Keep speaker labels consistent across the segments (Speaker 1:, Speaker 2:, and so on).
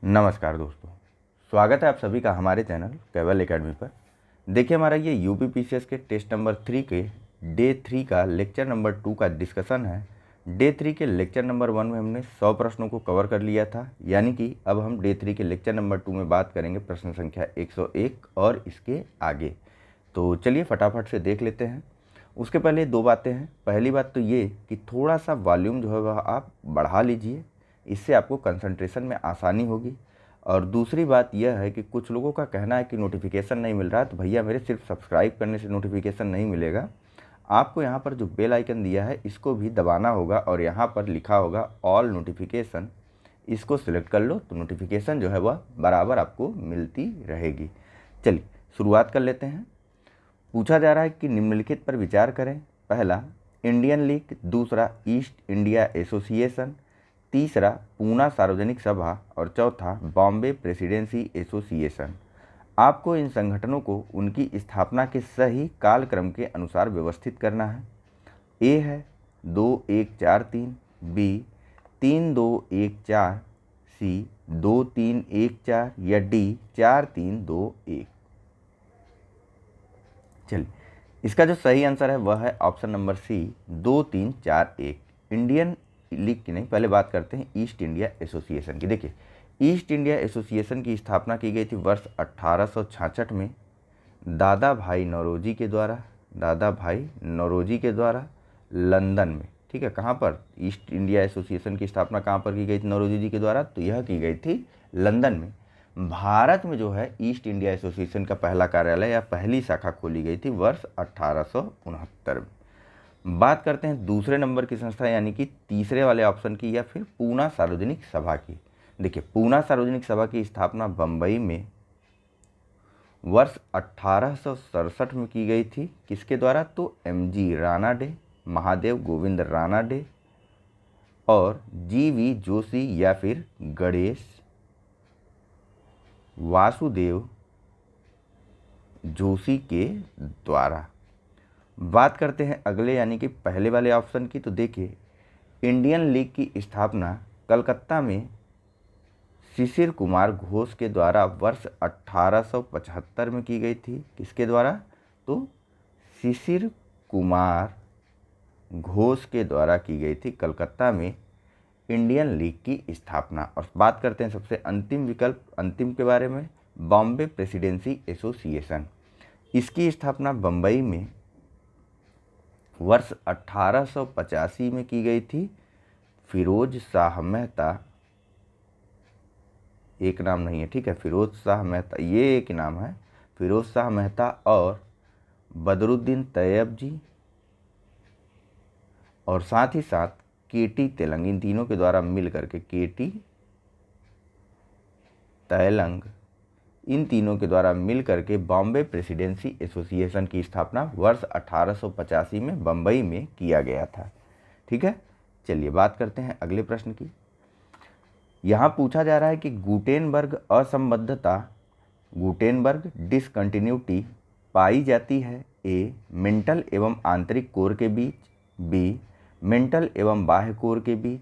Speaker 1: नमस्कार दोस्तों, स्वागत है आप सभी का हमारे चैनल केवल एकेडमी पर। देखिए, हमारा ये यूपी पीसीएस के टेस्ट नंबर 3 के डे 3 का लेक्चर नंबर 2 का डिस्कशन है। डे 3 के लेक्चर नंबर 1 में हमने 100 प्रश्नों को कवर कर लिया था, यानी कि अब हम डे 3 के लेक्चर नंबर 2 में बात करेंगे प्रश्न संख्या 101 और इसके आगे। तो चलिए फटाफट से देख लेते हैं। उसके पहले दो बातें हैं। पहली बात तो ये कि थोड़ा सा वॉल्यूम जो है वह आप बढ़ा लीजिए, इससे आपको कंसंट्रेशन में आसानी होगी। और दूसरी बात यह है कि कुछ लोगों का कहना है कि नोटिफिकेशन नहीं मिल रहा है। तो भैया मेरे सिर्फ सब्सक्राइब करने से नोटिफिकेशन नहीं मिलेगा, आपको यहाँ पर जो बेल आइकन दिया है इसको भी दबाना होगा और यहाँ पर लिखा होगा ऑल नोटिफिकेशन, इसको सिलेक्ट कर लो तो नोटिफिकेशन जो है वह बराबर आपको मिलती रहेगी। चलिए शुरुआत कर लेते हैं। पूछा जा रहा है कि निम्नलिखित पर विचार करें। पहला, इंडियन लीग। दूसरा, ईस्ट इंडिया एसोसिएशन। तीसरा, पूना सार्वजनिक सभा। और चौथा, बॉम्बे प्रेसिडेंसी एसोसिएशन। आपको इन संगठनों को उनकी स्थापना के सही कालक्रम के अनुसार व्यवस्थित करना है। ए है 2143, बी 3214, सी 2314 या डी 4321। चलिए, इसका जो सही आंसर है वह है option number C 2341। Indian league की नहीं, पहले बात करते हैं ईस्ट इंडिया एसोसिएशन की। देखिए, ईस्ट इंडिया एसोसिएशन की स्थापना की गई थी वर्ष 1866 में दादा भाई नौरोजी के द्वारा लंदन में। ठीक है, कहाँ पर ईस्ट इंडिया एसोसिएशन की स्थापना कहाँ पर की गई थी नौरोजी जी के द्वारा? तो यह की गई थी लंदन में। भारत में जो है ईस्ट इंडिया एसोसिएशन का पहला कार्यालय या पहली शाखा खोली गई थी वर्ष 1869 में। बात करते हैं दूसरे नंबर की संस्था यानी कि तीसरे वाले ऑप्शन की या फिर पूना सार्वजनिक सभा की। देखिए, पूना सार्वजनिक सभा की स्थापना बम्बई में वर्ष 1867 में की गई थी। किसके द्वारा? तो एमजी रानाडे, महादेव गोविंद रानाडे और जीवी जोशी या फिर गणेश वासुदेव जोशी के द्वारा। बात करते हैं अगले यानी कि पहले वाले ऑप्शन की। तो देखिए, इंडियन लीग की स्थापना कलकत्ता में शिशिर कुमार घोष के द्वारा वर्ष 1875 में की गई थी। किसके द्वारा? तो शिशिर कुमार घोष के द्वारा की गई थी कलकत्ता में इंडियन लीग की स्थापना। और बात करते हैं सबसे अंतिम विकल्प, अंतिम के बारे में, बॉम्बे प्रेसिडेंसी एसोसिएशन। इसकी स्थापना बम्बई में वर्ष 1885 में की गई थी। फिरोज शाह मेहता, एक नाम नहीं है, ठीक है, फिरोज शाह मेहता, ये एक नाम है, फिरोज शाह मेहता और बदरुद्दीन तैयब जी और साथ ही साथ केटी तेलंग, इन तीनों के द्वारा मिल करके, केटी तेलंग, इन तीनों के द्वारा मिल करके बॉम्बे प्रेसिडेंसी एसोसिएशन की स्थापना वर्ष 1885 में बम्बई में किया गया था। ठीक है, चलिए बात करते हैं अगले प्रश्न की। यहाँ पूछा जा रहा है कि गुटेनबर्ग असंबद्धता, गुटेनबर्ग डिसकंटिन्यूटी पाई जाती है ए मेंटल एवं आंतरिक कोर के बीच, बी मेंटल एवं बाह्य कोर के बीच,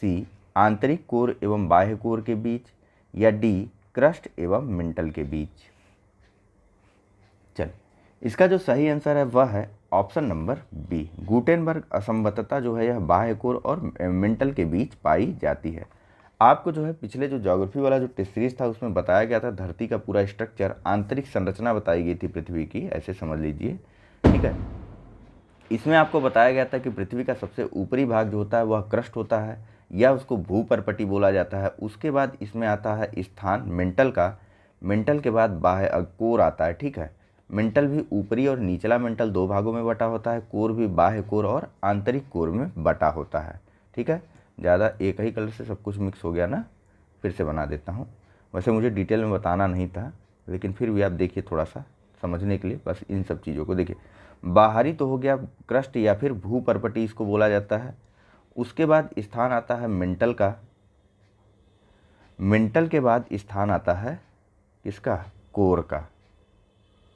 Speaker 1: सी आंतरिक कोर एवं बाह्य कोर के बीच या डी क्रस्ट एवं मेंटल के बीच। चलिए, इसका जो सही आंसर है वह है ऑप्शन नंबर बी। गुटेनबर्ग असंबद्धता जो है यह बाह्य कोर और मेंटल के बीच पाई जाती है। आपको जो है पिछले जो ज्योग्राफी वाला जो टेस्ट सीरीज था उसमें बताया गया था धरती का पूरा स्ट्रक्चर, आंतरिक संरचना बताई गई थी पृथ्वी की, ऐसे समझ लीजिए। ठीक है, इसमें आपको बताया गया था कि पृथ्वी का सबसे ऊपरी भाग जो होता है वह क्रस्ट होता है या उसको भूपर्पटी बोला जाता है। उसके बाद इसमें आता है स्थान मेंटल का, मेंटल के बाद बाह्य कोर आता है। ठीक है, मेंटल भी ऊपरी और निचला मेंटल दो भागों में बटा होता है, कोर भी बाह्य कोर और आंतरिक कोर में बटा होता है। ठीक है, ज़्यादा एक ही कलर से सब कुछ मिक्स हो गया ना, फिर से बना देता हूँ। वैसे मुझे डिटेल में बताना नहीं था, लेकिन फिर भी आप देखिए थोड़ा सा समझने के लिए बस इन सब चीज़ों को देखिए। बाहरी तो हो गया क्रस्ट या फिर भूपर्पटी इसको बोला जाता है। उसके बाद स्थान आता है मेंटल का, मेंटल के बाद स्थान आता है किसका? कोर का,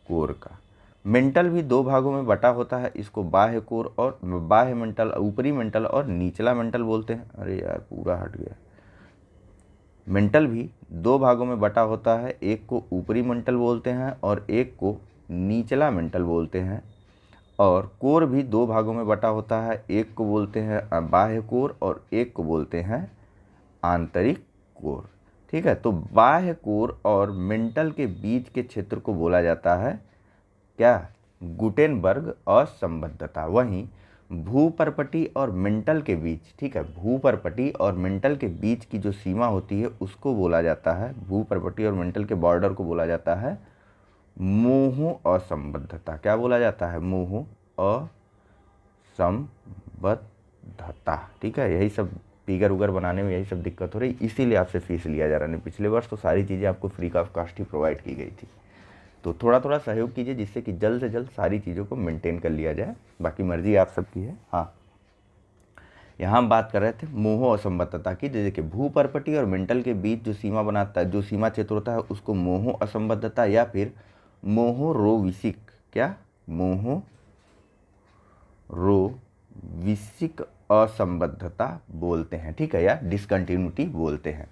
Speaker 1: कोर का। मेंटल भी दो भागों में बटा होता है, इसको बाह्य कोर और बाह्य मेंटल, ऊपरी मेंटल और निचला मेंटल बोलते हैं। अरे यार पूरा हट गया, मेंटल भी दो भागों में बटा होता है, एक को ऊपरी मेंटल बोलते हैं और एक को निचला मेंटल बोलते हैं। और कोर भी दो भागों में बटा होता है, एक को बोलते हैं बाह्य कोर और एक को बोलते हैं आंतरिक कोर। ठीक है, तो बाह्य कोर और मेंटल के बीच के क्षेत्र को बोला जाता है क्या? गुटेनबर्ग असंबद्धता। वहीं भूपर्पटी और मेंटल के बीच, ठीक है, भूपर्पटी और मेंटल के बीच की जो सीमा होती है उसको बोला जाता है, भूपर्पटी और मेंटल के बॉर्डर को बोला जाता है मोह असंबद्धता। क्या बोला जाता है? मोह असंबद्धता। ठीक है, यही सब फिगर उगर बनाने में यही सब दिक्कत हो रही, इसीलिए आपसे फीस लिया जा रहा है। पिछले वर्ष तो सारी चीज़ें आपको free of cost he provide की गई थी। तो थोड़ा थोड़ा सहयोग कीजिए जिससे कि जल्द से जल्द सारी चीज़ों को मेंटेन कर लिया जाए। बाकी मर्जी आप सबकी है। हाँ, यहाँ हम बात कर रहे थे मोह असंबद्धता की। देखिए, भूपर्पटी और मेंटल के बीच जो सीमा बनाता है, जो सीमा क्षेत्र होता है, उसको मोह असंबद्धता या फिर मोहोरोविसिक, क्या? मोहोरोविसिक असंबद्धता बोलते हैं। ठीक है, या डिसकंटिन्यूटी बोलते हैं।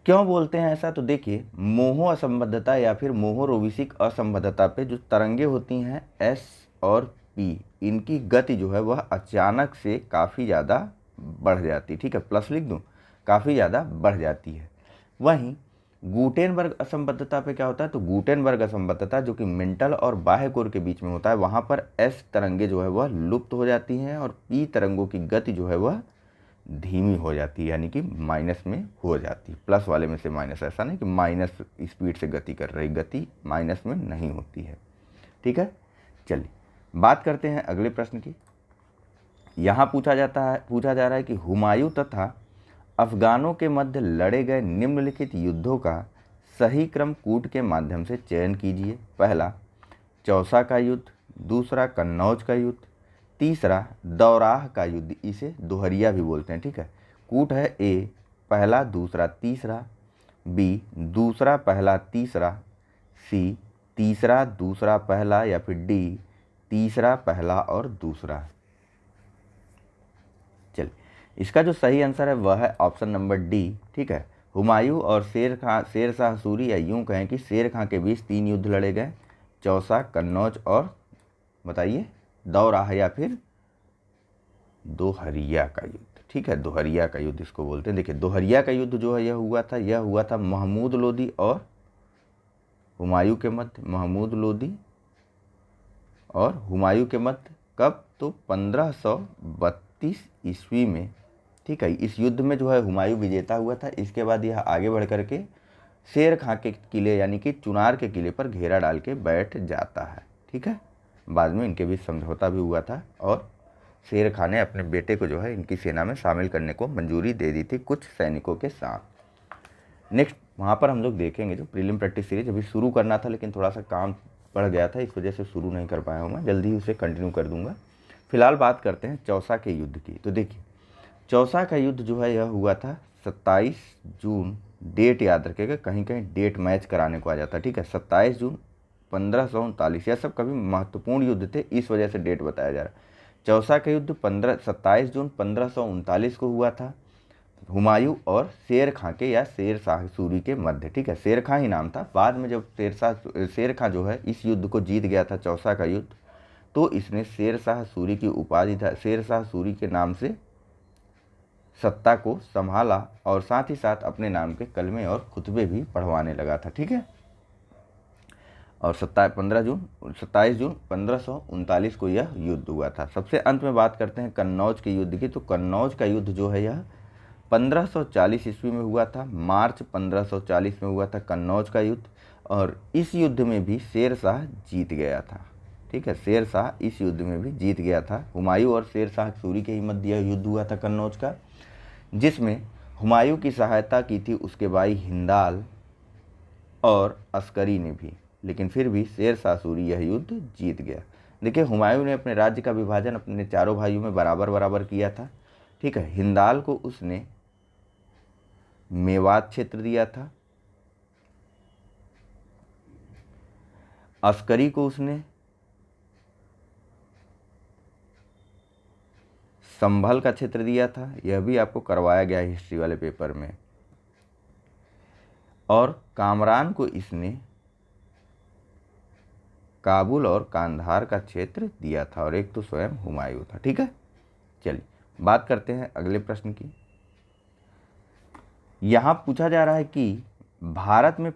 Speaker 1: क्यों बोलते हैं ऐसा? तो देखिए, मोह असंबद्धता या फिर मोहोरोविसिक असंबद्धता पे जो तरंगे होती हैं एस और पी, इनकी गति जो है वह अचानक से काफ़ी ज़्यादा बढ़ जाती है। ठीक है, प्लस लिख दूँ, काफ़ी ज़्यादा बढ़ जाती है। वहीं गुटेनबर्ग असंबद्धता पे क्या होता है? तो गुटेनबर्ग असंबद्धता जो कि मेंटल और बाह्य कोर के बीच में होता है, वहाँ पर एस तरंगे जो है वह लुप्त हो जाती हैं और पी तरंगों की गति जो है वह धीमी हो जाती है, यानी कि माइनस में हो जाती है। प्लस वाले में से माइनस, ऐसा नहीं कि माइनस स्पीड से गति कर रही, गति माइनस में नहीं होती है। ठीक है, चलिए बात करते हैं अगले प्रश्न की। यहाँ पूछा जा रहा है कि हुमायूं तथा अफगानों के मध्य लड़े गए निम्नलिखित युद्धों का सही क्रम कूट के माध्यम से चयन कीजिए। पहला चौसा का युद्ध, दूसरा कन्नौज का युद्ध, तीसरा दौराह का युद्ध, इसे दोहरिया भी बोलते हैं। ठीक है, कूट है ए पहला दूसरा तीसरा, बी दूसरा पहला तीसरा, सी तीसरा दूसरा पहला, या फिर डी तीसरा पहला और दूसरा। चलिए, इसका जो सही आंसर है वह है ऑप्शन नंबर डी। ठीक है, हुमायूं और शेर शाह सूरी, या यूँ कहें कि शेर खां के बीच 3 युद्ध लड़े गए, चौसा, कन्नौज और बताइए दौराह या फिर दोहरिया का युद्ध। ठीक है, दोहरिया का युद्ध इसको बोलते हैं। देखिए, दोहरिया का युद्ध जो है यह हुआ था महमूद लोदी और हुमायूं के मध्य, महमूद लोदी और हुमायूं के मध्य। कब? तो 1532 ईस्वी में। ठीक है, इस युद्ध में जो है हुमायूं विजेता हुआ था। इसके बाद यह आगे बढ़ करके शेर खां के किले यानी कि चुनार के किले पर घेरा डाल के बैठ जाता है। ठीक है, बाद में इनके बीच समझौता भी हुआ था और शेर खां ने अपने बेटे को जो है इनकी सेना में शामिल करने को मंजूरी दे दी थी कुछ सैनिकों के साथ। नेक्स्ट वहाँ पर हम लोग देखेंगे जो प्रीलिम प्रैक्टिस सीरीज अभी शुरू करना था, लेकिन थोड़ा सा काम पड़ गया था, इस वजह से शुरू नहीं कर पाया हूँ मैं, जल्दी ही उसे कंटिन्यू कर दूंगा। फिलहाल बात करते हैं चौसा के युद्ध की। तो देखिए, चौसा का युद्ध जो है यह हुआ था 27 जून, डेट याद रखिएगा, कहीं कहीं डेट मैच कराने को आ जाता है। ठीक है, 27 जून 1539, यह सब कभी महत्वपूर्ण युद्ध थे, इस वजह से डेट बताया जा रहा है। चौसा का युद्ध 27 जून 1539 को हुआ था हुमायूं और शेर खां के या शेर शाह सूरी के मध्य। ठीक है, शेर खां ही नाम था। बाद में जब शेर खां जो है इस युद्ध को जीत गया था, चौसा का युद्ध, तो इसने शेर शाह सूरी की उपाधि था, शेर शाह सूरी के नाम से सत्ता को संभाला और साथ ही साथ अपने नाम के कलमे और खुतबे भी पढ़वाने लगा था। ठीक है, और 27 जून 1539 को यह युद्ध हुआ था। सबसे अंत में बात करते हैं कन्नौज के युद्ध की। तो कन्नौज का युद्ध जो है यह 1540 ईस्वी में हुआ था, मार्च 1540 में हुआ था कन्नौज का युद्ध, और इस युद्ध में भी शेर शाह जीत गया था। ठीक है, शेर शाह इस युद्ध में भी जीत गया था। हुमायूं और शेर शाह सूरी के ही मध्य यह युद्ध हुआ था कन्नौज का, जिसमें हुमायूं की सहायता की थी उसके भाई हिंदाल और अस्करी ने भी, लेकिन फिर भी शेर शाह सूरी यह युद्ध जीत गया। देखिए, हुमायूं ने अपने राज्य का विभाजन अपने चारों भाइयों में बराबर बराबर किया था। ठीक है, हिंदाल को उसने मेवात क्षेत्र दिया था, अस्करी को उसने संभल का क्षेत्र दिया था, यह भी आपको करवाया गया हिस्ट्री वाले पेपर में। और कामरान को इसने काबुल और कांधार का क्षेत्र दिया था, और एक तो स्वयं हुमायूं था। ठीक है, चलिए बात करते हैं अगले प्रश्न की। यहाँ पूछा जा रहा है कि भारत में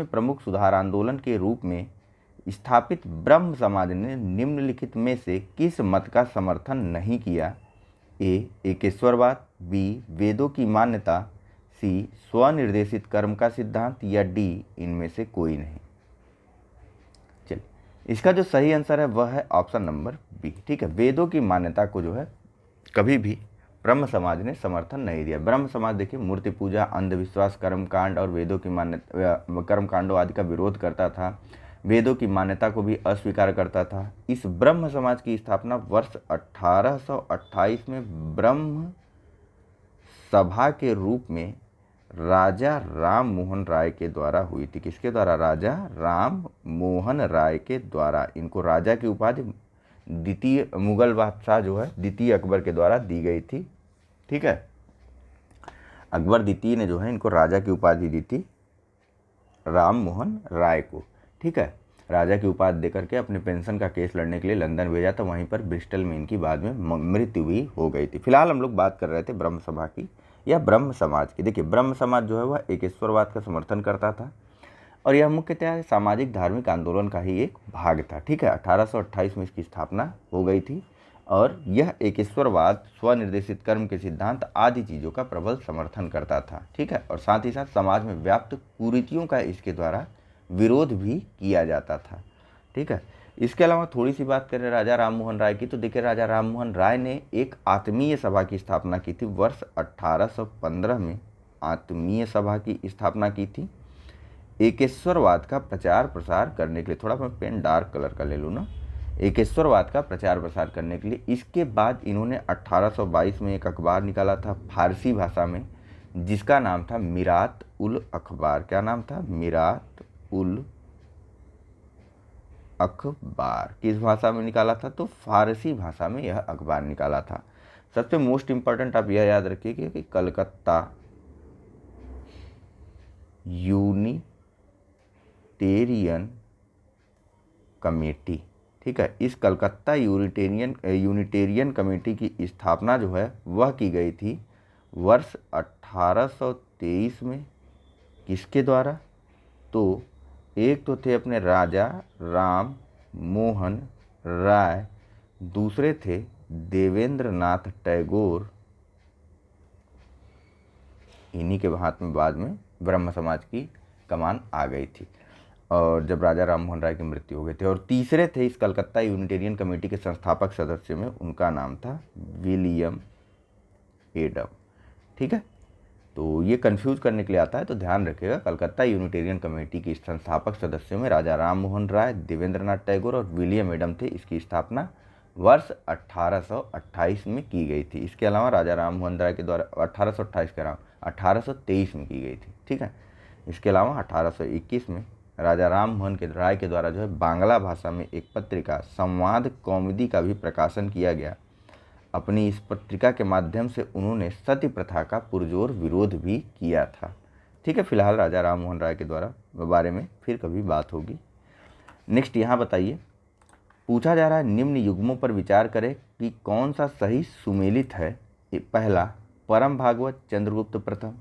Speaker 1: प्रमुख सुधार आंदोलन के रूप में स्थापित ब्रह्म समाज ने निम्नलिखित में से किस मत का समर्थन नहीं किया? ए एकेश्वरवाद, बी वेदों की मान्यता, सी स्वनिर्देशित कर्म का सिद्धांत, या डी इनमें से कोई नहीं। चलिए, इसका जो सही आंसर है वह है ऑप्शन नंबर बी। ठीक है, वेदों की मान्यता को जो है कभी भी ब्रह्म समाज ने समर्थन नहीं दिया। ब्रह्म समाज देखिए मूर्ति पूजा, अंधविश्वास, कर्मकांड और वेदों की मान्यता, कर्मकांडों आदि का विरोध करता था, वेदों की मान्यता को भी अस्वीकार करता था। इस ब्रह्म समाज की स्थापना वर्ष 1828 में ब्रह्म सभा के रूप में राजा राम मोहन राय के द्वारा हुई थी। किसके द्वारा? राजा राम मोहन राय के द्वारा। इनको राजा की उपाधि द्वितीय मुगल बादशाह जो है द्वितीय अकबर के द्वारा दी गई थी। ठीक है, अकबर द्वितीय ने जो है इनको राजा की उपाधि दी थी, राम मोहन राय को। ठीक है, राजा की उपाधि देकर के अपने पेंशन का केस लड़ने के लिए लंदन भेजा था, वहीं पर ब्रिस्टल में इनकी बाद में मृत्यु भी हो गई थी। फिलहाल हम लोग बात कर रहे थे ब्रह्म सभा की या ब्रह्म समाज की। देखिए, ब्रह्म समाज जो है वह एकेश्वरवाद का समर्थन करता था, और यह मुख्यतः सामाजिक धार्मिक आंदोलन का ही एक भाग था। ठीक है, 1828 में इसकी स्थापना हो गई थी, और यह एकेश्वरवाद, स्वनिर्देशित कर्म के सिद्धांत आदि चीज़ों का प्रबल समर्थन करता था। ठीक है, और साथ ही साथ समाज में व्याप्त कुरीतियों का इसके द्वारा विरोध भी किया जाता था। ठीक है, इसके अलावा थोड़ी सी बात करें राजा राम मोहन राय की, तो देखिए राजा राम मोहन राय ने एक आत्मीय सभा की स्थापना की थी। वर्ष 1815 में आत्मीय सभा की स्थापना की थी एकेश्वरवाद का प्रचार प्रसार करने के लिए। थोड़ा मैं पेन डार्क कलर का ले लूँ ना, एकेश्वरवाद का प्रचार प्रसार करने के लिए। इसके बाद इन्होंने 1822 में एक अखबार निकाला था फारसी भाषा में, जिसका नाम था मिरात उल अखबार। क्या नाम था? मिरात उल अखबार। किस भाषा में निकाला था? तो फारसी भाषा में यह अखबार निकाला था। सबसे मोस्ट इंपॉर्टेंट आप यह याद रखिए कि कलकत्ता यूनिटेरियन कमेटी, ठीक है, इस कलकत्ता यूनिटेरियन कमेटी की स्थापना जो है वह की गई थी वर्ष 1823 में। किसके द्वारा? तो एक तो थे अपने राजा राम मोहन राय, दूसरे थे देवेंद्र नाथ टैगोर। इन्हीं के हाथ में बाद में ब्रह्म समाज की कमान आ गई थी, और जब राजा राम मोहन राय की मृत्यु हो गई थी। और तीसरे थे इस कलकत्ता यूनिटेरियन कमेटी के संस्थापक सदस्य में, उनका नाम था विलियम एडम। ठीक है, तो ये कंफ्यूज करने के लिए आता है, तो ध्यान रखिएगा। कलकत्ता यूनिटेरियन कमेटी के संस्थापक सदस्यों में राजा राम मोहन राय, देवेंद्र नाथ टैगोर और विलियम एडम थे। इसकी स्थापना वर्ष 1828 में की गई थी। इसके अलावा राजा राम मोहन राय के द्वारा 1828 के अलावा 1823 में की गई थी। ठीक है, इसके अलावा 1821 में राजा राम मोहन राय के द्वारा जो है बांग्ला भाषा में एक पत्रिका संवाद कौमुदी का भी प्रकाशन किया गया। अपनी इस पत्रिका के माध्यम से उन्होंने सती प्रथा का पुरजोर विरोध भी किया था। ठीक है, फिलहाल राजा राम मोहन राय के द्वारा बारे में फिर कभी बात होगी। नेक्स्ट यहाँ बताइए, पूछा जा रहा है निम्न युग्मों पर विचार करें कि कौन सा सही सुमेलित है। पहला परम भागवत चंद्रगुप्त प्रथम,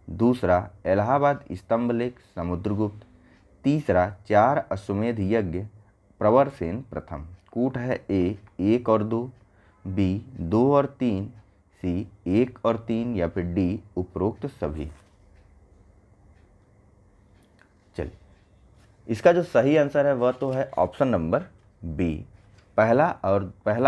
Speaker 1: दूसरा इलाहाबाद स्तंभलेख समुद्रगुप्त, तीसरा 4 अश्वमेध यज्ञ प्रवरसेन प्रथम। कूट है ए 1 और 2, बी 2 और 3, सी 1 और 3, या फिर डी उपरोक्त सभी। चलिए, इसका जो सही आंसर है वह तो है ऑप्शन नंबर बी। पहला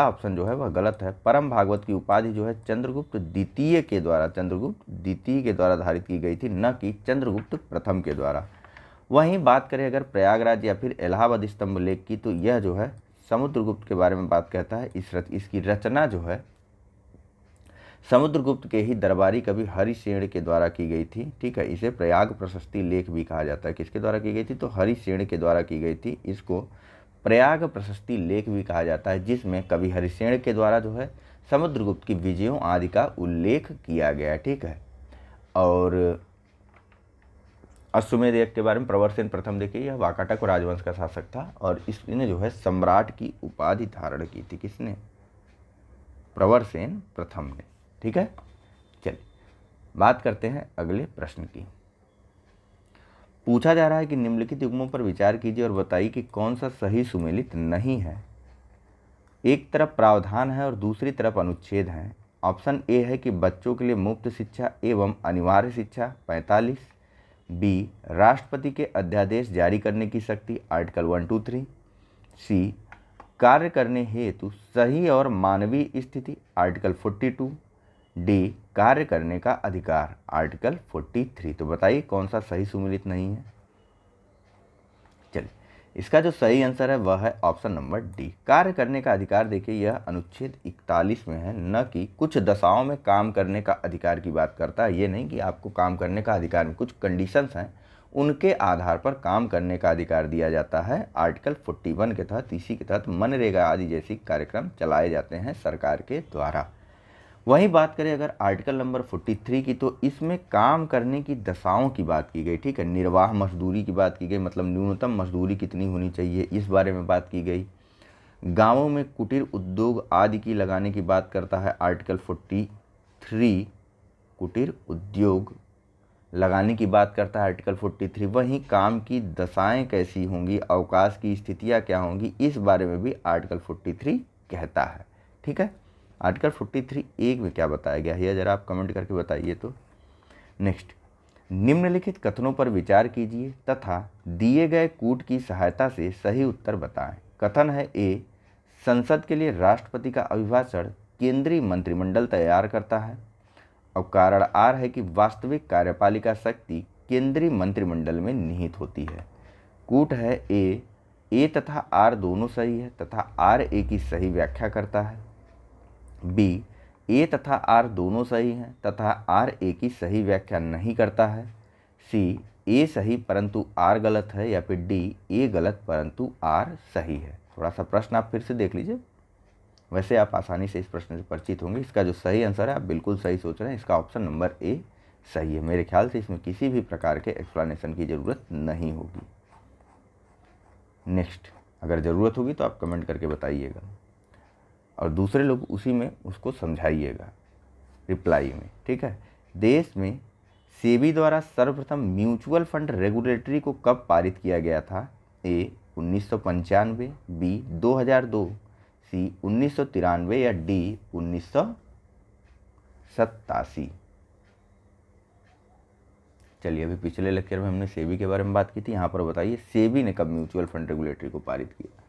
Speaker 1: ऑप्शन जो है वह गलत है। परम भागवत की उपाधि जो है चंद्रगुप्त द्वितीय के द्वारा धारित की गई थी, न कि चंद्रगुप्त प्रथम के द्वारा। वहीं बात करें अगर प्रयागराज या फिर इलाहाबाद स्तंभ लेख की, तो यह जो है समुद्रगुप्त के बारे में बात कहता है। इसकी रचना जो है समुद्रगुप्त के ही दरबारी कवि हरिसेन के द्वारा की गई थी। ठीक है, इसे प्रयाग प्रशस्ति लेख भी कहा जाता है। किसके द्वारा की गई थी? तो हरिसेन के द्वारा की गई थी। इसको प्रयाग प्रशस्ति लेख भी कहा जाता है, जिसमें कवि हरिसेन के द्वारा जो है समुद्रगुप्त की विजयों आदि का उल्लेख किया गया है। ठीक है, और अश्वमेध यज्ञ के बारे में प्रवरसेन प्रथम देखिए, यह वाकाटक और राजवंश का शासक था और इसने जो है सम्राट की उपाधि धारण की थी। किसने? प्रवरसेन प्रथम ने। ठीक है, चलिए बात करते हैं अगले प्रश्न की। पूछा जा रहा है कि निम्नलिखित युग्मों पर विचार कीजिए और बताइए कि कौन सा सही सुमेलित नहीं है। एक तरफ प्रावधान है और दूसरी तरफ अनुच्छेद है। ऑप्शन ए है कि बच्चों के लिए मुफ्त शिक्षा एवं अनिवार्य शिक्षा 45। बी, राष्ट्रपति के अध्यादेश जारी करने की शक्ति आर्टिकल 123। सी, कार्य करने हेतु सही और मानवीय स्थिति आर्टिकल 42। डी, कार्य करने का अधिकार आर्टिकल 43। तो बताइए कौन सा सही सुमेलित नहीं है। चलिए, इसका जो सही आंसर है वह है ऑप्शन नंबर डी, कार्य करने का अधिकार। देखिए यह अनुच्छेद 41 में है, न कि कुछ दशाओं में काम करने का अधिकार की बात करता है। ये नहीं कि आपको काम करने का अधिकार में कुछ कंडीशंस हैं, उनके आधार पर काम करने का अधिकार दिया जाता है। आर्टिकल 41 के तहत, इसी के तहत मनरेगा आदि जैसी कार्यक्रम चलाए जाते हैं सरकार के द्वारा। वहीं बात करें अगर आर्टिकल नंबर 43 की, तो इसमें काम करने की दशाओं की बात की गई। ठीक है, निर्वाह मजदूरी की बात की गई, मतलब न्यूनतम मजदूरी कितनी होनी चाहिए इस बारे में बात की गई। गांवों में कुटीर उद्योग आदि की लगाने की बात करता है आर्टिकल 43, कुटीर उद्योग लगाने की बात करता है आर्टिकल 43। वहीं काम की दशाएं कैसी होंगी, अवकाश की स्थितियां क्या होंगी, इस बारे में भी आर्टिकल 43 कहता है। ठीक है, आर्टिकल 43(1) में क्या बताया गया है, ज़रा आप कमेंट करके बताइए। तो नेक्स्ट, निम्नलिखित कथनों पर विचार कीजिए तथा दिए गए कूट की सहायता से सही उत्तर बताएं। कथन है ए, संसद के लिए राष्ट्रपति का अभिभाषण केंद्रीय मंत्रिमंडल तैयार करता है। और कारण आर है कि वास्तविक कार्यपालिका शक्ति केंद्रीय मंत्रिमंडल में निहित होती है। कूट है ए तथा आर दोनों सही है तथा आर ए की सही व्याख्या करता है। बी, ए तथा आर दोनों सही हैं तथा आर ए की सही व्याख्या नहीं करता है। सी, ए सही परंतु आर गलत है। या फिर डी, ए गलत परंतु आर सही है। थोड़ा सा प्रश्न आप फिर से देख लीजिए, वैसे आप आसानी से इस प्रश्न से परिचित होंगे। इसका जो सही आंसर है, आप बिल्कुल सही सोच रहे हैं, इसका ऑप्शन नंबर ए सही है। मेरे ख्याल से इसमें किसी भी प्रकार के एक्सप्लेनेशन की ज़रूरत नहीं होगी। नेक्स्ट, अगर ज़रूरत होगी तो आप कमेंट करके बताइएगा और दूसरे लोग उसी में उसको समझाइएगा रिप्लाई में। ठीक है, देश में सेबी द्वारा सर्वप्रथम म्यूचुअल फंड रेगुलेटरी को कब पारित किया गया था। ए, 1995। बी, 2002। सी, 1993। या डी, 1987। चलिए, अभी पिछले लेक्चर में हमने सेबी के बारे में बात की थी, यहाँ पर बताइए सेबी ने कब म्यूचुअल फंड रेगुलेटरी को पारित किया।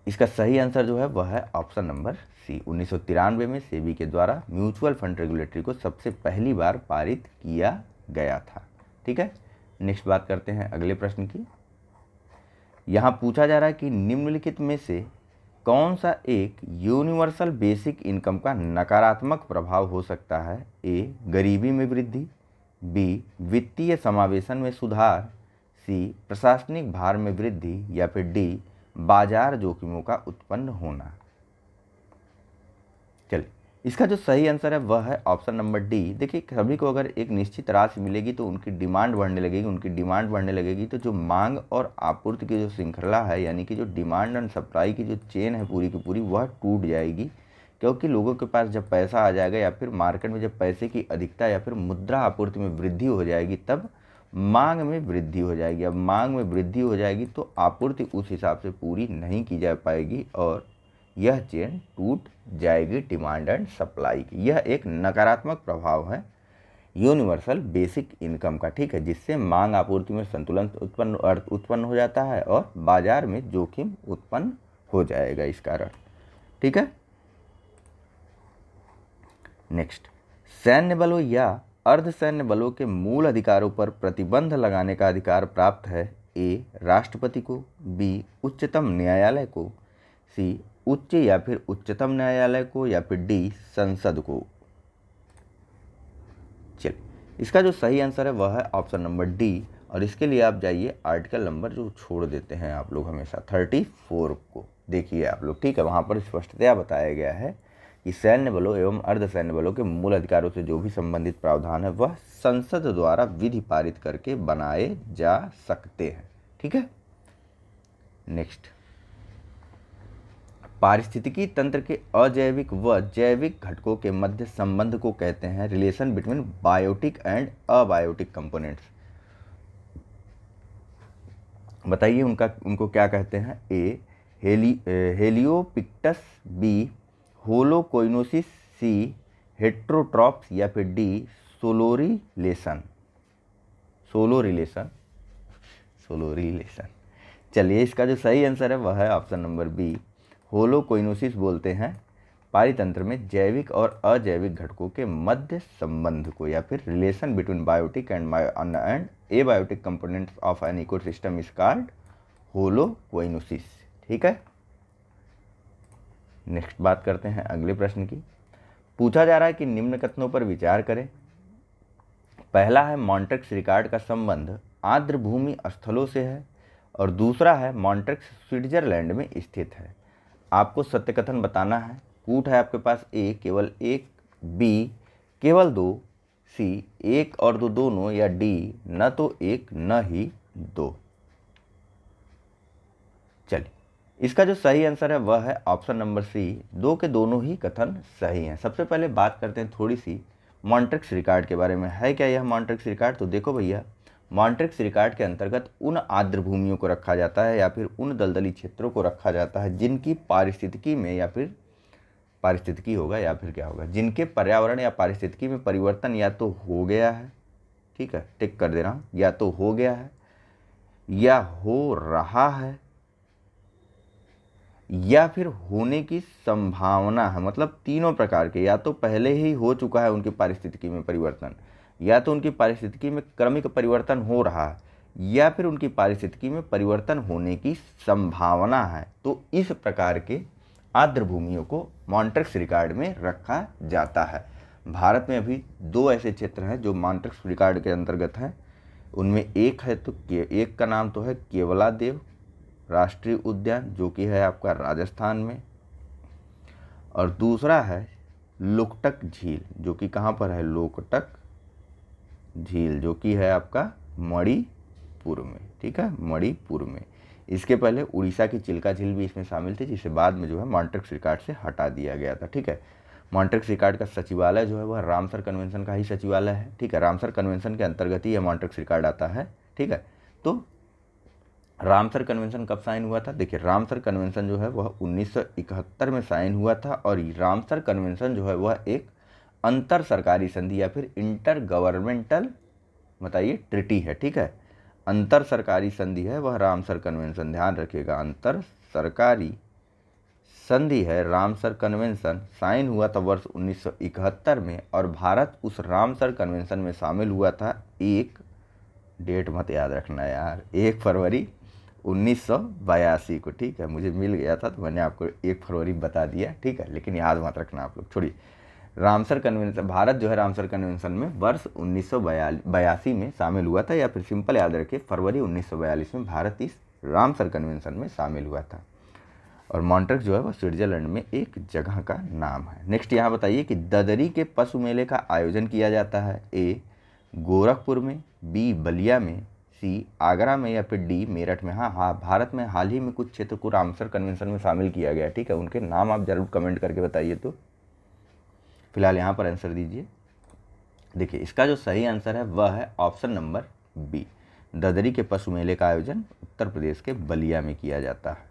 Speaker 1: इसका सही आंसर जो है वह है ऑप्शन नंबर सी, 1993 में सेबी के द्वारा म्यूचुअल फंड रेगुलेटरी को सबसे पहली बार पारित किया गया था। ठीक है, नेक्स्ट बात करते हैं अगले प्रश्न की। यहाँ पूछा जा रहा है कि निम्नलिखित में से कौन सा एक यूनिवर्सल बेसिक इनकम का नकारात्मक प्रभाव हो सकता है। ए, गरीबी में वृद्धि। बी, वित्तीय समावेशन में सुधार। सी, प्रशासनिक भार में वृद्धि। या फिर डी, बाजार जोखिमों का उत्पन्न होना। चलिए, इसका जो सही आंसर है वह है ऑप्शन नंबर डी। देखिए, सभी को अगर एक निश्चित राशि मिलेगी तो उनकी डिमांड बढ़ने लगेगी, तो जो मांग और आपूर्ति की जो श्रृंखला है, यानी कि जो डिमांड एंड सप्लाई की जो चेन है पूरी की पूरी, वह टूट जाएगी। क्योंकि लोगों के पास जब पैसा आ जाएगा या फिर मार्केट में जब पैसे की अधिकता या फिर मुद्रा आपूर्ति में वृद्धि हो जाएगी, तब मांग में वृद्धि हो जाएगी। अब मांग में वृद्धि हो जाएगी तो आपूर्ति उस हिसाब से पूरी नहीं की जा पाएगी और यह चेन टूट जाएगी डिमांड एंड सप्लाई की। यह एक नकारात्मक प्रभाव है यूनिवर्सल बेसिक इनकम का। ठीक है, जिससे मांग आपूर्ति में संतुलन उत्पन्न हो जाता है और बाजार में जोखिम उत्पन्न हो जाएगा इस कारण। ठीक है, नेक्स्ट, सैन्य बलों या अर्धसैन्य बलों के मूल अधिकारों पर प्रतिबंध लगाने का अधिकार प्राप्त है। ए, राष्ट्रपति को। बी, उच्चतम न्यायालय को। सी, उच्च या फिर उच्चतम न्यायालय को। या फिर डी, संसद को। चलिए, इसका जो सही आंसर है वह है ऑप्शन नंबर डी। और इसके लिए आप जाइए आर्टिकल नंबर जो छोड़ देते हैं आप लोग हमेशा 34 को देखिए आप लोग। ठीक है, वहाँ पर स्पष्टतया बताया गया है कि सैन्य बलों एवं अर्धसैन्य बलों के मूल अधिकारों से जो भी संबंधित प्रावधान है वह संसद द्वारा विधि पारित करके बनाए जा सकते हैं। ठीक है। नेक्स्ट, पारिस्थितिकी तंत्र के अजैविक व जैविक घटकों के मध्य संबंध को कहते हैं relation between biotic and abiotic components. बताइए उनको क्या कहते हैं। ए हेलियोपिक्टस, बी होलोकोइनोसिस, सी हेट्रोट्रॉप्स या फिर डी सोलोरिलेशन। सोलोरिलेशन। चलिए, इसका जो सही आंसर है वह है ऑप्शन नंबर बी होलोकोइनोसिस। बोलते हैं पारितंत्र में जैविक और अजैविक घटकों के मध्य संबंध को, या फिर relation between biotic and abiotic components of an ecosystem is called holocoenosis. ठीक है। नेक्स्ट बात करते हैं अगले प्रश्न की। पूछा जा रहा है कि निम्न कथनों पर विचार करें। पहला है मॉन्ट्रेक्स रिकॉर्ड का संबंध आर्द्र भूमि स्थलों से है, और दूसरा है मॉन्ट्रेक्स स्विट्जरलैंड में स्थित है। आपको सत्य कथन बताना है। कूट है आपके पास ए केवल एक, बी केवल दो, सी एक और दो दोनों, या डी न तो एक न ही दो। चलिए, इसका जो सही आंसर है वह है ऑप्शन नंबर सी, दो के दोनों ही कथन सही हैं। सबसे पहले बात करते हैं थोड़ी सी मॉन्ट्रेक्स रिकॉर्ड के बारे में। है क्या यह मॉन्ट्रेक्स रिकॉर्ड? तो देखो भैया, मॉन्ट्रेक्स रिकॉर्ड के अंतर्गत उन आर्द्र भूमियों को रखा जाता है या फिर उन दलदली क्षेत्रों को रखा जाता है जिनकी पारिस्थितिकी में, या फिर पारिस्थितिकी होगा या फिर क्या होगा, जिनके पर्यावरण या पारिस्थितिकी में परिवर्तन या तो हो गया है, ठीक है, टिक कर दे रहा हूँ, या तो हो गया है या हो रहा है या फिर होने की संभावना है। मतलब तीनों प्रकार के, या तो पहले ही हो चुका है उनकी पारिस्थितिकी में परिवर्तन, या तो उनकी पारिस्थितिकी में क्रमिक परिवर्तन हो रहा है, या फिर उनकी पारिस्थितिकी में परिवर्तन होने की संभावना है। तो इस प्रकार के आर्द्र भूमियों को मॉन्ट्रेक्स रिकॉर्ड में रखा जाता है। भारत में अभी दो ऐसे क्षेत्र हैं जो मॉन्ट्रेक्स रिकॉर्ड के अंतर्गत हैं। उनमें एक है तो एक का नाम तो है केवलादेव राष्ट्रीय उद्यान, जो कि है आपका राजस्थान में, और दूसरा है लोकटक झील, जो कि कहाँ पर है, लोकटक झील, जो कि है आपका मणिपुर में। ठीक है, मणिपुर में। इसके पहले उड़ीसा की चिल्का झील भी इसमें शामिल थी, जिसे बाद में जो है मॉन्ट्रेक्स रिकॉर्ड से हटा दिया गया था। ठीक है। मॉन्ट्रेक्स रिकॉर्ड का सचिवालय जो है वह रामसर कन्वेंशन का ही सचिवालय है। ठीक है, रामसर कन्वेंशन के अंतर्गत ही यह मॉन्ट्रेक्स रिकॉर्ड आता है। ठीक है, तो रामसर कन्वेंशन कब साइन हुआ था? देखिए, रामसर कन्वेंशन जो है वह 1971 में साइन हुआ था, और रामसर कन्वेंशन जो है वह एक अंतर सरकारी संधि या फिर इंटर गवर्नमेंटल, बताइए, ट्रिटी है। ठीक है, अंतर सरकारी संधि है वह रामसर कन्वेंशन, ध्यान रखिएगा, अंतर सरकारी संधि है रामसर कन्वेंशन। साइन हुआ था वर्ष 1971 में, और भारत उस रामसर कन्वेंशन में शामिल हुआ था, एक डेट मत याद रखना यार, 1 फरवरी 1982 को। ठीक है, मुझे मिल गया था तो मैंने आपको 1 फरवरी बता दिया। ठीक है, लेकिन याद मत रखना आप लोग, छोड़िए। रामसर कन्वेंशन, भारत जो है रामसर कन्वेंशन में वर्ष 1982 में शामिल हुआ था, या फिर सिंपल याद रखिए फरवरी 1942 में भारत इस रामसर कन्वेंशन में शामिल हुआ था। और मॉन्ट्रेक्स जो है वह स्विट्जरलैंड में एक जगह का नाम है। नेक्स्ट यहाँ बताइए कि ददरी के पशु मेले का आयोजन किया जाता है। ए गोरखपुर में, बी बलिया में, सी आगरा में, या फिर डी मेरठ में। हाँ, भारत में हाल ही में कुछ क्षेत्र को रामसर कन्वेंशन में शामिल किया गया। ठीक है, उनके नाम आप जरूर कमेंट करके बताइए। तो फिलहाल यहाँ पर आंसर दीजिए। देखिए, इसका जो सही आंसर है वह है ऑप्शन नंबर बी, ददरी के पशु मेले का आयोजन उत्तर प्रदेश के बलिया में किया जाता है।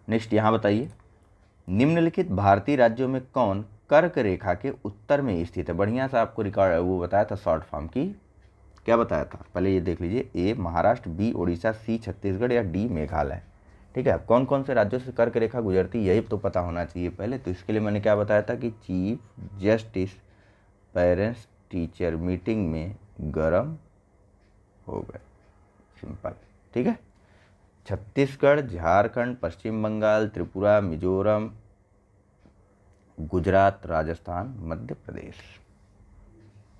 Speaker 1: नेक्स्ट यहाँ बताइए, निम्नलिखित भारतीय राज्यों में कौन कर्क रेखा के उत्तर में स्थित है? बढ़िया सा आपको रिकॉर्ड वो बताया था शॉर्ट फॉर्म की, क्या बताया था पहले ये देख लीजिए। ए महाराष्ट्र, बी ओडिशा, सी छत्तीसगढ़, या डी मेघालय। ठीक है, कौन कौन से राज्यों से कर्क रेखा गुजरती, यही तो पता होना चाहिए पहले। तो इसके लिए मैंने क्या बताया था कि chief justice parents teacher meeting में गरम हो गए, सिंपल। ठीक है, छत्तीसगढ़, झारखंड, पश्चिम बंगाल, त्रिपुरा, मिजोरम, गुजरात, राजस्थान, मध्य प्रदेश।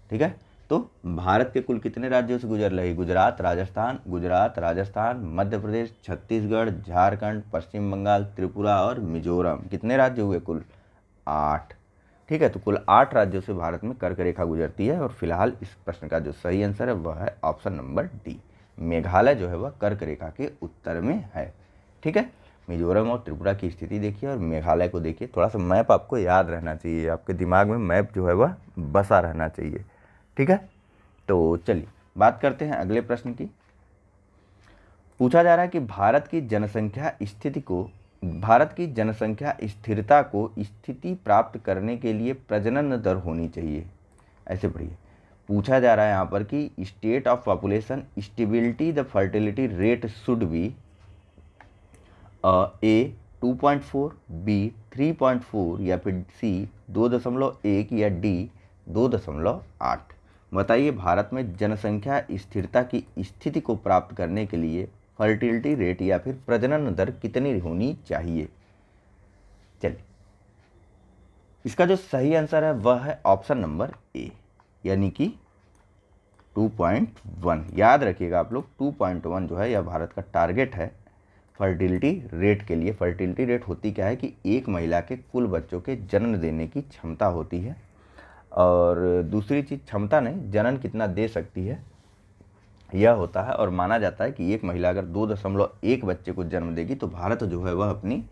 Speaker 1: ठीक है, तो भारत के कुल कितने राज्यों से गुजर रही? गुजरात, राजस्थान, मध्य प्रदेश, छत्तीसगढ़, झारखंड, पश्चिम बंगाल, त्रिपुरा और मिजोरम। कितने राज्य हुए कुल? 8। ठीक है, तो कुल 8 राज्यों से भारत में कर्क रेखा गुजरती है और फिलहाल इस प्रश्न का जो सही आंसर है वह है ऑप्शन नंबर डी, मेघालय जो है वह कर्क रेखा के उत्तर में है। ठीक है, मिजोरम और त्रिपुरा की स्थिति देखिए और मेघालय को देखिए। थोड़ा सा मैप आपको याद रहना चाहिए, आपके दिमाग में मैप जो है वह बसा रहना चाहिए। ठीक है, तो चलिए बात करते हैं अगले प्रश्न की। पूछा जा रहा है कि भारत की जनसंख्या स्थिरता को स्थिति प्राप्त करने के लिए प्रजनन दर होनी चाहिए। ऐसे पढ़िए, पूछा जा रहा है यहाँ पर कि state of population stability the fertility rate should be A 2.4, B 3.4 या फिर सी 2.1 या डी 2.8। बताइए भारत में जनसंख्या स्थिरता की स्थिति को प्राप्त करने के लिए फर्टिलिटी रेट या फिर प्रजनन दर कितनी होनी चाहिए। चलिए, इसका जो सही आंसर है वह है ऑप्शन नंबर ए, यानी कि 2.1। याद रखिएगा आप लोग, 2.1 जो है यह भारत का टारगेट है फर्टिलिटी रेट के लिए। फर्टिलिटी रेट होती क्या है कि एक महिला के कुल बच्चों के जन्म देने की क्षमता होती है, और दूसरी चीज़ क्षमता नहीं, जनन कितना दे सकती है यह होता है। और माना जाता है कि एक महिला अगर 2.1 बच्चे को जन्म देगी तो भारत जो है वह अपनी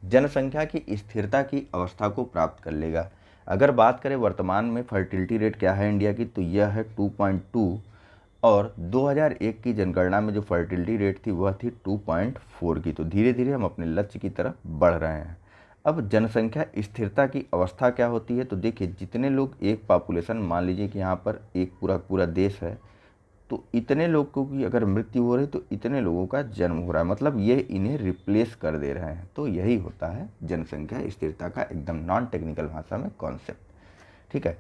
Speaker 1: जनसंख्या की स्थिरता की अवस्था को प्राप्त कर लेगा। अगर बात करें वर्तमान में फर्टिलिटी रेट क्या है इंडिया की, तो यह है 2.2, और 2001 की जनगणना में जो फर्टिलिटी रेट थी वह थी 2.4 की। तो धीरे धीरे हम अपने लक्ष्य की तरफ बढ़ रहे हैं। अब जनसंख्या स्थिरता की अवस्था क्या होती है, तो देखिए जितने लोग एक पॉपुलेशन, मान लीजिए कि यहाँ पर एक पूरा देश है, तो इतने लोगों की अगर मृत्यु हो रही तो इतने लोगों का जन्म हो रहा है, मतलब ये इन्हें रिप्लेस कर दे रहे हैं। तो यही होता है जनसंख्या स्थिरता का एकदम नॉन टेक्निकल भाषा में कॉन्सेप्ट। ठीक है,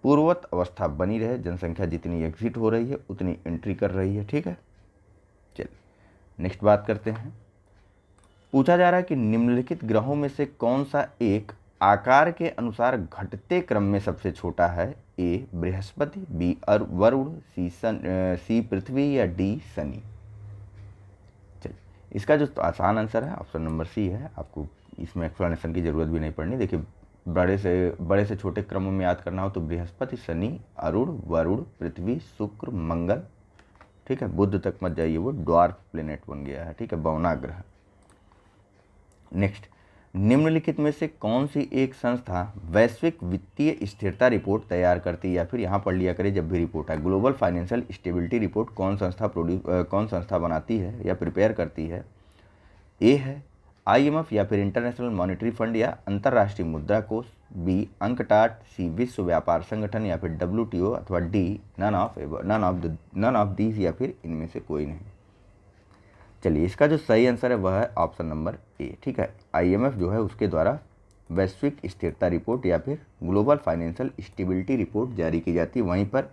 Speaker 1: पूर्ववत अवस्था बनी रहे, जनसंख्या जितनी एग्जिट हो रही है उतनी एंट्री कर रही है। ठीक है, चलिए नेक्स्ट बात करते हैं। पूछा जा रहा है कि निम्नलिखित ग्रहों में से कौन सा एक आकार के अनुसार घटते क्रम में सबसे छोटा है। ए बृहस्पति, बी वरुण, सी पृथ्वी या डी शनि। चलिए, इसका जो आसान आंसर है ऑप्शन नंबर सी है। आपको इसमें एक्सप्लेनेशन की जरूरत भी नहीं पड़नी। देखिए बड़े से छोटे क्रम में याद करना हो तो बृहस्पति, शनि, अरुण, वरुण, पृथ्वी, शुक्र, मंगल। ठीक है, बुध तक मत जाइए, वो ड्वार्फ प्लेनेट बन गया है। ठीक है, बौना ग्रह। नेक्स्ट, निम्नलिखित में से कौन सी एक संस्था वैश्विक वित्तीय स्थिरता रिपोर्ट तैयार करती है, या फिर यहाँ पढ़ लिया करें जब भी रिपोर्ट है, ग्लोबल फाइनेंशियल स्टेबिलिटी रिपोर्ट कौन संस्था बनाती है या प्रिपेयर करती है। ए है IMF या फिर इंटरनेशनल मॉनेटरी फंड या अंतर्राष्ट्रीय मुद्रा कोष, बी अंकटाट, सी विश्व व्यापार संगठन या फिर WTO, अथवा डी नन ऑफ दीज या फिर इनमें से कोई नहीं। चलिए, इसका जो सही आंसर है वह है ऑप्शन नंबर ए। ठीक है, IMF जो है उसके द्वारा वैश्विक स्थिरता रिपोर्ट या फिर ग्लोबल फाइनेंशियल स्टेबिलिटी रिपोर्ट जारी की जाती है। वहीं पर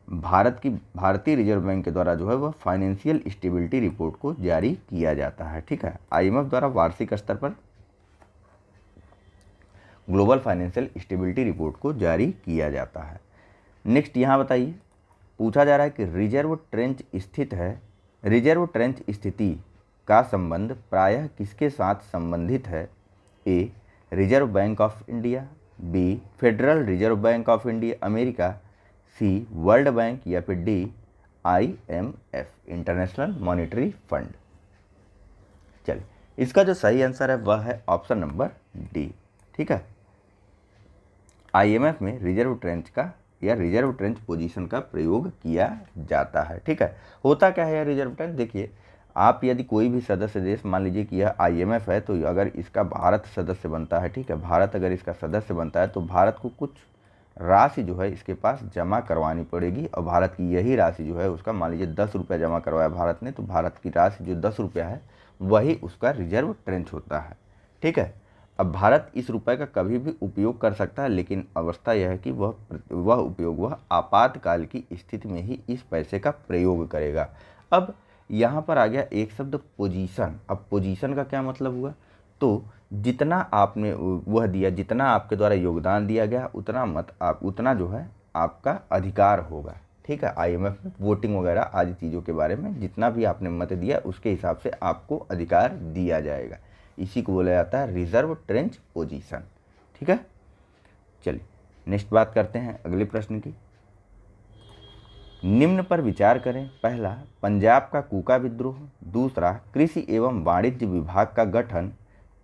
Speaker 1: भारतीय रिजर्व बैंक के द्वारा जो है वह फाइनेंशियल स्टेबिलिटी रिपोर्ट को जारी किया जाता है। ठीक है, IMF द्वारा वार्षिक स्तर पर ग्लोबल फाइनेंशियल स्टेबिलिटी रिपोर्ट को जारी किया जाता है। नेक्स्ट यहाँ बताइए, पूछा जा रहा है कि रिजर्व ट्रेंच स्थिति का संबंध प्रायः किसके साथ संबंधित है। A Reserve Bank of India, B Federal Reserve Bank of India America, C World Bank या फिर D IMF International Monetary Fund. चलिए, इसका जो सही आंसर है वह है ऑप्शन नंबर डी। ठीक है, IMF में रिजर्व ट्रेंच पोजीशन का प्रयोग किया जाता है। ठीक है, होता क्या है रिजर्व ट्रेंच, देखिए आप यदि कोई भी सदस्य देश, मान लीजिए कि यह IMF है, तो अगर इसका भारत सदस्य बनता है, ठीक है, भारत अगर इसका सदस्य बनता है तो भारत को कुछ राशि जो है इसके पास जमा करवानी पड़ेगी, और भारत की यही राशि जो है उसका, मान लीजिए 10 रुपये जमा करवाया भारत ने, तो भारत की राशि जो 10 रुपया है वही उसका रिजर्व ट्रेंच होता है। ठीक है, अब भारत इस रुपए का कभी भी उपयोग कर सकता है, लेकिन अवस्था यह है कि वह आपातकाल की स्थिति में ही इस पैसे का प्रयोग करेगा। अब यहाँ पर आ गया एक शब्द पोजीशन। अब पोजीशन का क्या मतलब हुआ, तो जितना आपने वह दिया, जितना आपके द्वारा योगदान दिया गया उतना जो है आपका अधिकार होगा। ठीक है, IMF में वोटिंग वगैरह आदि चीज़ों के बारे में जितना भी आपने मत दिया उसके हिसाब से आपको अधिकार दिया जाएगा। इसी को बोला जाता है रिजर्व ट्रेंच पोजीशन। ठीक है। ठीक है। चलिए नेक्स्ट बात करते हैं अगले प्रश्न की। निम्न पर विचार करें। पहला, पंजाब का कूका विद्रोह। दूसरा, कृषि एवं वाणिज्य विभाग का गठन।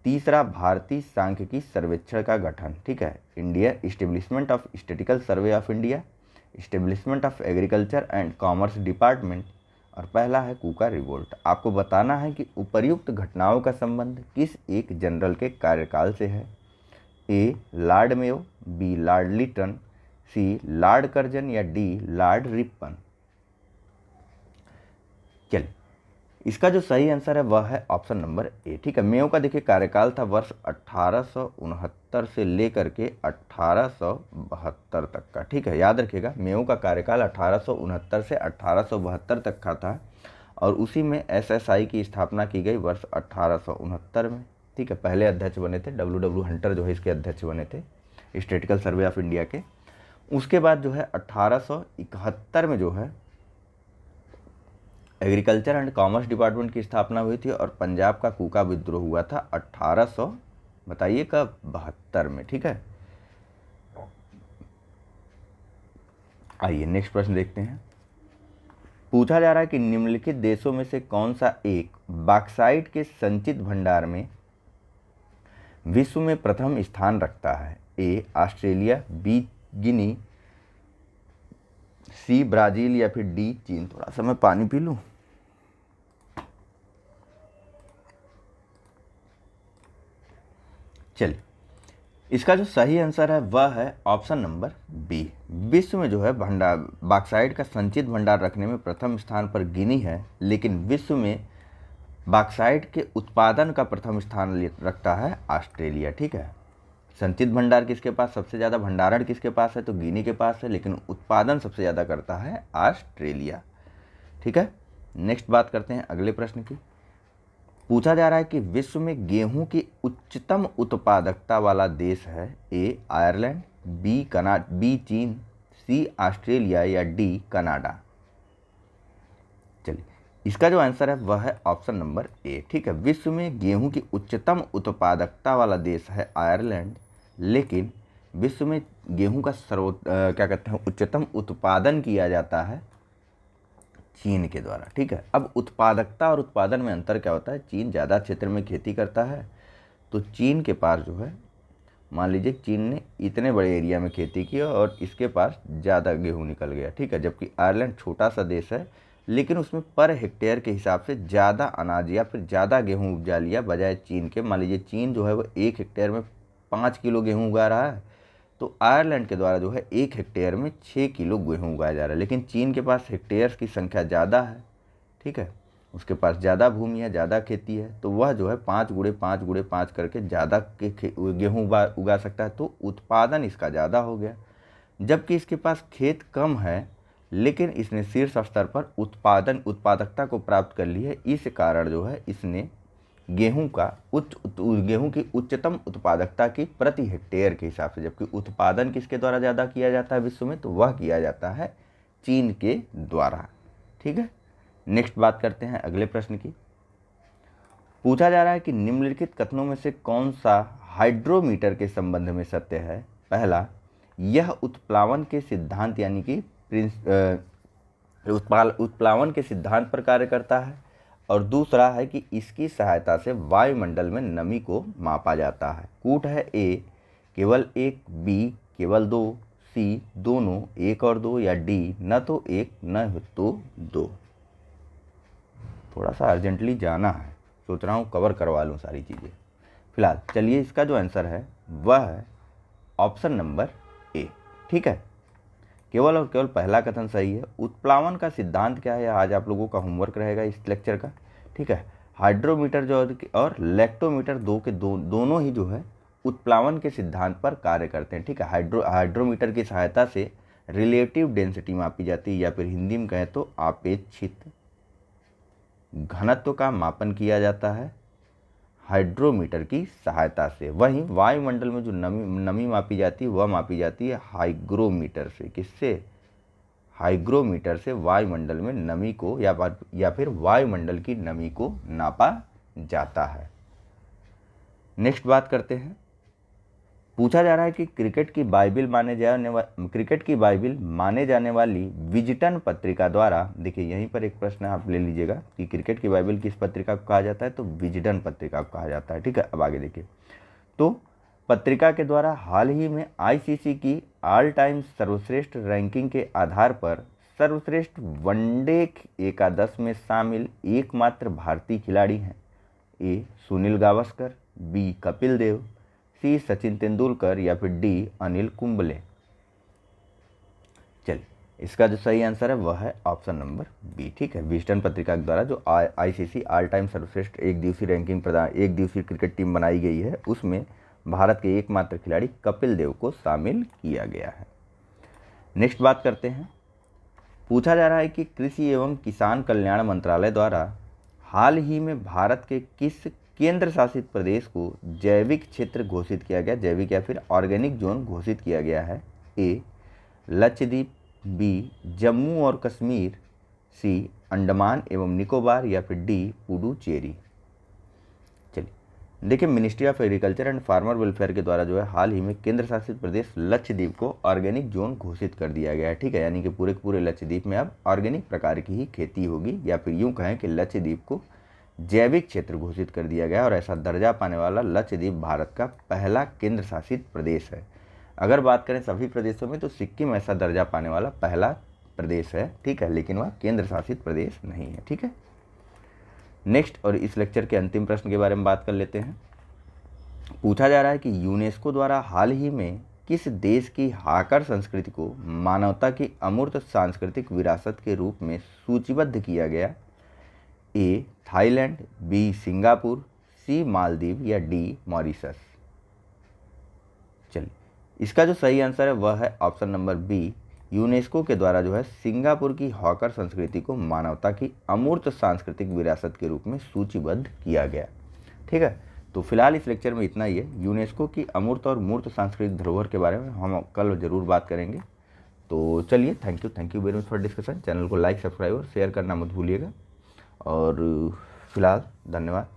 Speaker 1: तीसरा, भारतीय सांख्यिकी सर्वेक्षण का गठन। ठीक है, India establishment of statistical survey of India, establishment of agriculture and commerce department, और पहला है कूका रिवोल्ट। आपको बताना है कि उपर्युक्त घटनाओं का संबंध किस एक जनरल के कार्यकाल से है। A Lord Mayo, B Lord Lytton, C Lord Curzon या डी लॉर्ड रिपन। चलिए इसका जो सही आंसर है वह है ऑप्शन नंबर ए। ठीक है, मेयो का देखिए कार्यकाल था वर्ष 1869 से लेकर के 1872 तक का। ठीक है, याद रखिएगा मेयो का कार्यकाल 1869 से 1872 तक का था, और उसी में एसएसआई की स्थापना की गई वर्ष 1869 में। ठीक है, पहले अध्यक्ष बने थे डब्ल्यू हंटर, जो है इसके अध्यक्ष बने थे स्टैटिस्टिकल सर्वे ऑफ इंडिया के। उसके बाद जो है 1871 में जो है एग्रीकल्चर एंड कॉमर्स डिपार्टमेंट की स्थापना हुई थी, और पंजाब का कूका विद्रोह हुआ था 1800 बताइए कब, 72 में। ठीक है, आइए नेक्स्ट प्रश्न देखते हैं। पूछा जा रहा है कि निम्नलिखित देशों में से कौन सा एक बॉक्साइट के संचित भंडार में विश्व में प्रथम स्थान रखता है। A Australia, B Guinea, C Brazil या फिर डी चीन। थोड़ा सा मैं पानी पी लूं। चलिए इसका जो सही आंसर है वह है ऑप्शन नंबर बी। विश्व में जो है भंडार बॉक्साइट का संचित भंडार रखने में प्रथम स्थान पर गिनी है, लेकिन विश्व में बॉक्साइट के उत्पादन का प्रथम स्थान रखता है ऑस्ट्रेलिया। ठीक है, संचित भंडार किसके पास सबसे ज़्यादा, भंडारण किसके पास है तो गिनी के पास है, लेकिन उत्पादन सबसे ज़्यादा करता है ऑस्ट्रेलिया। ठीक है, नेक्स्ट बात करते हैं अगले प्रश्न की। पूछा जा रहा है कि विश्व में गेहूं की उच्चतम उत्पादकता वाला देश है। ए आयरलैंड, बी चीन, सी ऑस्ट्रेलिया या डी कनाडा। चलिए इसका जो आंसर है वह है ऑप्शन नंबर ए। ठीक है, विश्व में गेहूं की उच्चतम उत्पादकता वाला देश है आयरलैंड, लेकिन विश्व में गेहूं का उच्चतम उत्पादन किया जाता है चीन के द्वारा। ठीक है, अब उत्पादकता और उत्पादन में अंतर क्या होता है। चीन ज़्यादा क्षेत्र में खेती करता है, तो चीन के पास जो है, मान लीजिए चीन ने इतने बड़े एरिया में खेती की और इसके पास ज़्यादा गेहूं निकल गया। ठीक है, जबकि आयरलैंड छोटा सा देश है, लेकिन उसमें पर हेक्टेयर के हिसाब से ज़्यादा अनाज या फिर ज़्यादा गेहूँ उपजा लिया बजाय चीन के। मान लीजिए चीन जो है वो 1 हेक्टेयर में 5 किलो गेहूँ उगा रहा है, तो आयरलैंड के द्वारा जो है 1 हेक्टेयर में 6 किलो गेहूँ उगाया जा रहा है। लेकिन चीन के पास हेक्टेयर्स की संख्या ज़्यादा है। ठीक है, उसके पास ज़्यादा भूमि है, ज़्यादा खेती है, तो वह जो है 5 गुणे 5 गुणे 5 करके ज़्यादा गेहूँ उगा सकता है, तो उत्पादन इसका ज़्यादा हो गया। जबकि इसके पास खेत कम है, लेकिन इसने शीर्ष स्तर पर उत्पादकता को प्राप्त कर ली है। इस कारण जो है इसने गेहूं की उच्चतम उत्पादकता की प्रति हेक्टेयर के हिसाब से, जबकि उत्पादन किसके द्वारा ज़्यादा किया जाता है विश्व में, तो वह किया जाता है चीन के द्वारा। ठीक है, नेक्स्ट बात करते हैं अगले प्रश्न की। पूछा जा रहा है कि निम्नलिखित कथनों में से कौन सा हाइड्रोमीटर के संबंध में सत्य है। पहला, यह उत्प्लावन के सिद्धांत यानी कि उत्प्लावन के सिद्धांत पर कार्य करता है, और दूसरा है कि इसकी सहायता से वायुमंडल में नमी को मापा जाता है। कूट है ए केवल 1, बी केवल 2, सी दोनों 1 और 2 या डी न तो 1 न तो 2। थोड़ा सा अर्जेंटली जाना है, सोच रहा हूँ कवर करवा लूँ सारी चीज़ें। फिलहाल चलिए इसका जो आंसर है वह है ऑप्शन नंबर ए। ठीक है, केवल और केवल पहला कथन सही है। उत्प्लावन का सिद्धांत क्या है, आज आप लोगों का होमवर्क रहेगा इस लेक्चर का। ठीक है, हाइड्रोमीटर जो और लेक्टोमीटर दोनों ही जो है उत्प्लावन के सिद्धांत पर कार्य करते हैं। ठीक है, हाइड्रोमीटर की सहायता से रिलेटिव डेंसिटी मापी जाती है, या फिर हिंदी में कहें तो आपेक्षित घनत्व का मापन किया जाता है हाइड्रोमीटर की सहायता से। वहीं वायुमंडल में जो नमी मापी जाती है वह मापी जाती है हाइग्रोमीटर से। किससे, हाइग्रोमीटर से वायुमंडल में नमी को या फिर वायुमंडल की नमी को नापा जाता है। नेक्स्ट बात करते हैं पूछा जा रहा है कि क्रिकेट की बाइबिल माने जाने वाली विजटन पत्रिका द्वारा, देखिए यहीं पर एक प्रश्न आप ले लीजिएगा कि क्रिकेट की बाइबिल किस पत्रिका को कहा जाता है, तो विजटन पत्रिका को कहा जाता है। ठीक है, अब आगे देखिए, तो पत्रिका के द्वारा हाल ही में आईसीसी की ऑल टाइम सर्वश्रेष्ठ रैंकिंग के आधार पर सर्वश्रेष्ठ वनडे एकादश में शामिल एकमात्र भारतीय खिलाड़ी हैं। ए सुनील गावस्कर, बी कपिल देव, सी सचिन तेंदुलकर या फिर डी अनिल कुंबले। चलिए, इसका जो सही आंसर है वह है ऑप्शन नंबर बी। ठीक है, विजटन पत्रिका के द्वारा जो आईसीसी ऑल टाइम सर्वश्रेष्ठ एक दिवसीय रैंकिंग एक दिवसीय क्रिकेट टीम बनाई गई है, उसमें भारत के एकमात्र खिलाड़ी कपिल देव को शामिल किया गया है। नेक्स्ट बात करते हैं, पूछा जा रहा है कि कृषि एवं किसान कल्याण मंत्रालय द्वारा हाल ही में भारत के किस केंद्र शासित प्रदेश को जैविक क्षेत्र घोषित किया गया, जैविक या फिर ऑर्गेनिक जोन घोषित किया गया है। ए लक्षद्वीप, बी जम्मू और कश्मीर, सी अंडमान एवं निकोबार या फिर डी पुडुचेरी। चलिए देखिए, ministry of agriculture and farmer welfare के द्वारा जो है हाल ही में केंद्र शासित प्रदेश लक्षद्वीप को ऑर्गेनिक जोन घोषित कर दिया गया है। ठीक है, यानी कि पूरे के पूरे लक्षद्वीप में अब ऑर्गेनिक प्रकार की ही खेती होगी, या फिर यूँ कहें कि लक्षद्वीप को जैविक क्षेत्र घोषित कर दिया गया, और ऐसा दर्जा पाने वाला लक्षद्वीप भारत का पहला केंद्र शासित प्रदेश है। अगर बात करें सभी प्रदेशों में तो सिक्किम ऐसा दर्जा पाने वाला पहला प्रदेश है। ठीक है, लेकिन वह केंद्र शासित प्रदेश नहीं है। ठीक है, नेक्स्ट और इस लेक्चर के अंतिम प्रश्न के बारे में बात कर लेते हैं। पूछा जा रहा है कि यूनेस्को द्वारा हाल ही में किस देश की हाकर संस्कृति को मानवता की अमूर्त सांस्कृतिक विरासत के रूप में सूचीबद्ध किया गया। ए थाईलैंड, बी सिंगापुर, सी मालदीव या डी मॉरिशस। चलिए, इसका जो सही आंसर है वह है ऑप्शन नंबर बी। यूनेस्को के द्वारा जो है सिंगापुर की हॉकर संस्कृति को मानवता की अमूर्त सांस्कृतिक विरासत के रूप में सूचीबद्ध किया गया। ठीक है, तो फिलहाल इस लेक्चर में इतना ही है। यूनेस्को की अमूर्त और मूर्त सांस्कृतिक धरोहर के बारे में हम कल जरूर बात करेंगे। तो चलिए, thank you very much for discussion. Channel को लाइक, सब्सक्राइब और शेयर करना मत भूलिएगा। और फिलहाल धन्यवाद।